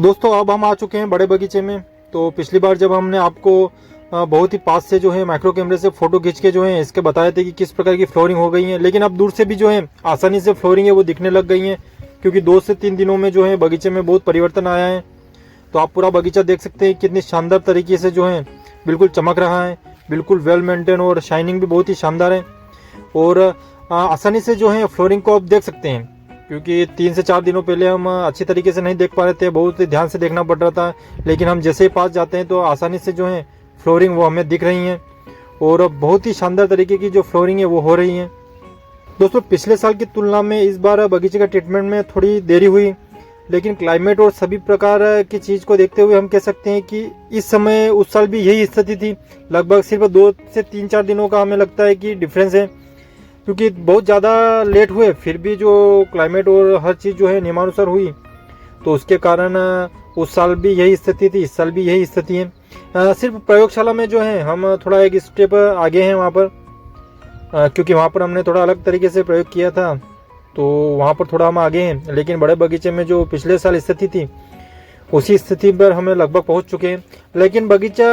दोस्तों अब हम आ चुके हैं बड़े बगीचे में। तो पिछली बार जब हमने आपको बहुत ही पास से जो है माइक्रो कैमरे से फोटो खींच के जो है इसके बताए थे कि किस प्रकार की फ्लोरिंग हो गई है, लेकिन अब दूर से भी जो है आसानी से फ्लोरिंग है वो दिखने लग गई है, क्योंकि 2 से 3 दिनों में जो है बगीचे में बहुत परिवर्तन आया है। तो आप पूरा बगीचा देख सकते हैं कितनी शानदार तरीके से जो है बिल्कुल चमक रहा है, बिल्कुल वेल मेंटेन और शाइनिंग भी बहुत ही शानदार है। और आसानी से जो है फ्लोरिंग को आप देख सकते हैं, क्योंकि 3 से 4 दिनों पहले हम अच्छी तरीके से नहीं देख पा रहे थे, बहुत ही ध्यान से देखना पड़ रहा था, लेकिन हम जैसे ही पास जाते हैं तो आसानी से जो है फ्लोरिंग वो हमें दिख रही है और बहुत ही शानदार तरीके की जो फ्लोरिंग है वो हो रही है। दोस्तों पिछले साल की तुलना में इस बार बगीचे का ट्रीटमेंट में थोड़ी देरी हुई, लेकिन क्लाइमेट और सभी प्रकार की चीज़ को देखते हुए हम कह सकते हैं कि इस समय उस साल भी यही स्थिति थी। लगभग सिर्फ 2 से 3-4 दिनों का हमें लगता है कि डिफरेंस है, क्योंकि बहुत ज़्यादा लेट हुए फिर भी जो क्लाइमेट और हर चीज़ जो है नियमानुसार हुई, तो उसके कारण उस साल भी यही स्थिति थी, इस साल भी यही स्थिति है। सिर्फ प्रयोगशाला में जो है हम थोड़ा एक स्टेप आगे हैं वहाँ पर, क्योंकि वहाँ पर हमने थोड़ा अलग तरीके से प्रयोग किया था, तो वहाँ पर थोड़ा हम आगे हैं। लेकिन बड़े बगीचे में जो पिछले साल स्थिति थी उसी स्थिति पर हमें लगभग पहुँच चुके हैं। लेकिन बगीचा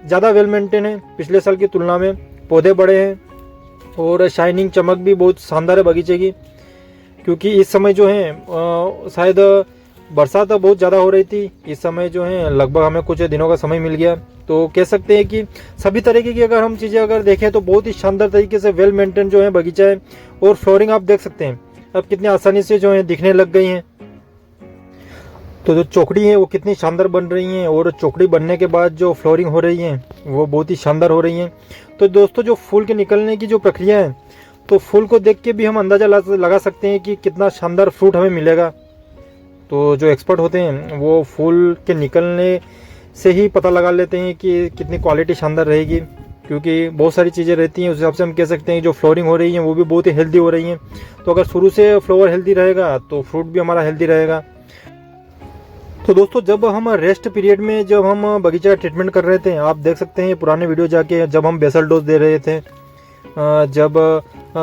ज़्यादा वेल मेंटेन है पिछले साल की तुलना में, पौधे बड़े हैं और शाइनिंग चमक भी बहुत शानदार है बगीचे की, क्योंकि इस समय जो है शायद बरसात बहुत ज़्यादा हो रही थी। इस समय जो है लगभग हमें कुछ दिनों का समय मिल गया, तो कह सकते हैं कि सभी तरीके की अगर हम चीज़ें अगर देखें तो बहुत ही शानदार तरीके से वेल मेंटेन जो है बगीचा है। और फ्लोरिंग आप देख सकते हैं अब कितनी आसानी से जो है दिखने लग गई हैं। तो जो चौकड़ी है वो कितनी शानदार बन रही हैं, और चौकड़ी बनने के बाद जो फ्लोरिंग हो रही है वो बहुत ही शानदार हो रही हैं। तो दोस्तों जो फूल के निकलने की जो प्रक्रिया है, तो फूल को देख के भी हम अंदाज़ा लगा सकते हैं कि कितना शानदार फ्रूट हमें मिलेगा। तो जो एक्सपर्ट होते हैं वो फूल के निकलने से ही पता लगा लेते हैं कि कितनी क्वालिटी शानदार रहेगी, क्योंकि बहुत सारी चीज़ें रहती हैं। उस हिसाब से हम कह सकते हैं जो फ्लोरिंग हो रही है वो भी बहुत ही हेल्दी हो रही हैं। तो अगर शुरू से फ्लावर हेल्दी रहेगा तो फ्रूट भी हमारा हेल्दी रहेगा। तो दोस्तों जब हम रेस्ट पीरियड में जब हम बगीचा का ट्रीटमेंट कर रहे थे, आप देख सकते हैं पुराने वीडियो जाके, जब हम बेसल डोज दे रहे थे, जब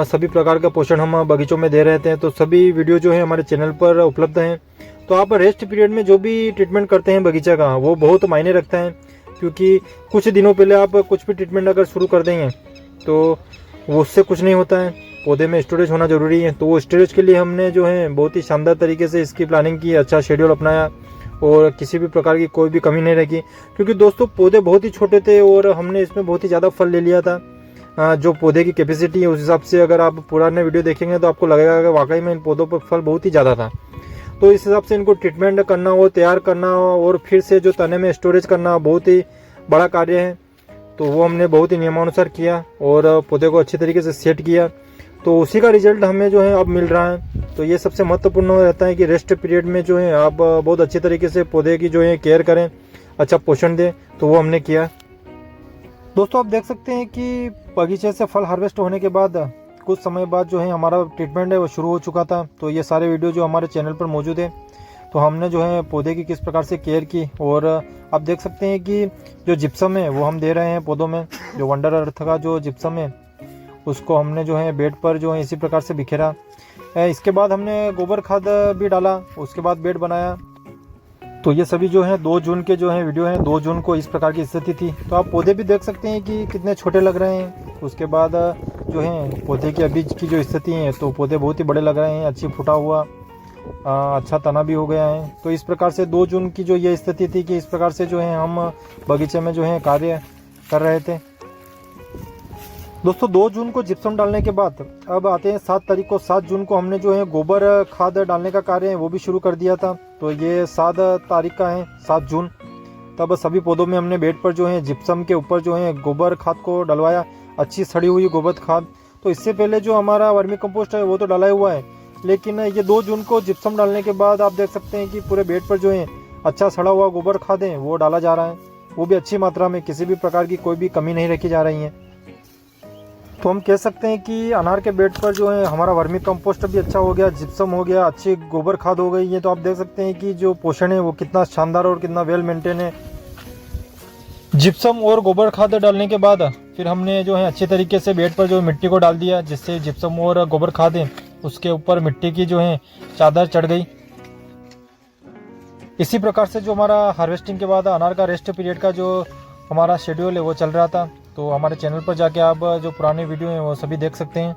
सभी प्रकार का पोषण हम बगीचों में दे रहे थे, तो सभी वीडियो जो है हमारे चैनल पर उपलब्ध हैं। तो आप रेस्ट पीरियड में जो भी ट्रीटमेंट करते हैं बगीचा का वो बहुत मायने रखता है, क्योंकि कुछ दिनों पहले आप कुछ भी ट्रीटमेंट अगर शुरू कर देंगे तो वो उससे कुछ नहीं होता है, पौधे में स्टोरेज होना ज़रूरी है। तो वो स्टोरेज के लिए हमने जो है बहुत ही शानदार तरीके से इसकी प्लानिंग की, अच्छा शेड्यूल अपनाया और किसी भी प्रकार की कोई भी कमी नहीं रखी, क्योंकि दोस्तों पौधे बहुत ही छोटे थे और हमने इसमें बहुत ही ज़्यादा फल ले लिया था। जो पौधे की कैपेसिटी है उस हिसाब से अगर आप पुराने वीडियो देखेंगे तो आपको लगेगा कि वाकई में इन पौधों पर फल बहुत ही ज़्यादा था। तो इस हिसाब से इनको ट्रीटमेंट करना हो, तैयार करना हो और फिर से जो तने में स्टोरेज करना बहुत ही बड़ा कार्य है। तो वो हमने बहुत ही नियमानुसार किया और पौधे को अच्छी तरीके से सेट किया, तो उसी का रिजल्ट हमें जो है अब मिल रहा है। तो ये सबसे महत्वपूर्ण रहता है कि रेस्ट पीरियड में जो है आप बहुत अच्छी तरीके से पौधे की जो है केयर करें, अच्छा पोषण दें, तो वो हमने किया। दोस्तों आप देख सकते हैं कि बगीचे से फल हार्वेस्ट होने के बाद कुछ समय बाद जो है हमारा ट्रीटमेंट है वो शुरू हो चुका था। तो ये सारे वीडियो जो हमारे चैनल पर मौजूद है, तो हमने जो है पौधे की किस प्रकार से केयर की, और आप देख सकते हैं कि जो जिप्सम है वो हम दे रहे हैं पौधों में। जो वंडर अर्थ का जो जिप्सम है उसको हमने जो है बेड पर जो है इसी प्रकार से बिखेरा। इसके बाद हमने गोबर खाद भी डाला, उसके बाद बेड बनाया। तो ये सभी जो है 2 जून के जो है वीडियो हैं। 2 जून को इस प्रकार की स्थिति थी। तो आप पौधे भी देख सकते हैं कि कितने छोटे लग रहे हैं। उसके बाद जो है पौधे की अभी की जो स्थिति है, तो पौधे बहुत ही बड़े लग रहे हैं, अच्छी फूटा हुआ, अच्छा तना भी हो गया है। तो इस प्रकार से 2 जून की जो ये स्थिति थी कि इस प्रकार से जो है हम बगीचे में जो है कार्य कर रहे थे। दोस्तों 2 जून को जिप्सम डालने के बाद अब आते हैं 7 तारीख को। 7 जून को हमने जो है गोबर खाद डालने का कार्य है वो भी शुरू कर दिया था। तो ये 7 तारीख का है, 7 जून। तब सभी पौधों में हमने बेड पर जो है जिप्सम के ऊपर जो है गोबर खाद को डलवाया, अच्छी सड़ी हुई गोबर खाद। तो इससे पहले जो हमारा वर्मी कंपोस्ट है वो तो डाला हुआ है, लेकिन ये 2 जून को जिप्सम डालने के बाद आप देख सकते हैं कि पूरे बेड पर जो है अच्छा सड़ा हुआ गोबर खाद है वो डाला जा रहा है, वो भी अच्छी मात्रा में, किसी भी प्रकार की कोई भी कमी नहीं रखी जा रही है। तो हम कह सकते हैं कि अनार के बेड पर जो है हमारा वर्मी कंपोस्ट भी अच्छा हो गया, जिप्सम हो गया, अच्छी गोबर खाद हो गई है। तो आप देख सकते हैं कि जो पोषण है वो कितना शानदार और कितना वेल मेंटेन है। जिप्सम और गोबर खाद डालने के बाद फिर हमने जो है अच्छे तरीके से बेड पर जो मिट्टी को डाल दिया, जिससे जिप्सम और गोबर खाद है उसके ऊपर मिट्टी की जो है चादर चढ़ गई। इसी प्रकार से जो हमारा हार्वेस्टिंग के बाद अनार का रेस्ट पीरियड का जो हमारा शेड्यूल है वो चल रहा था। तो हमारे चैनल पर जाके आप जो पुराने वीडियो हैं वो सभी देख सकते हैं।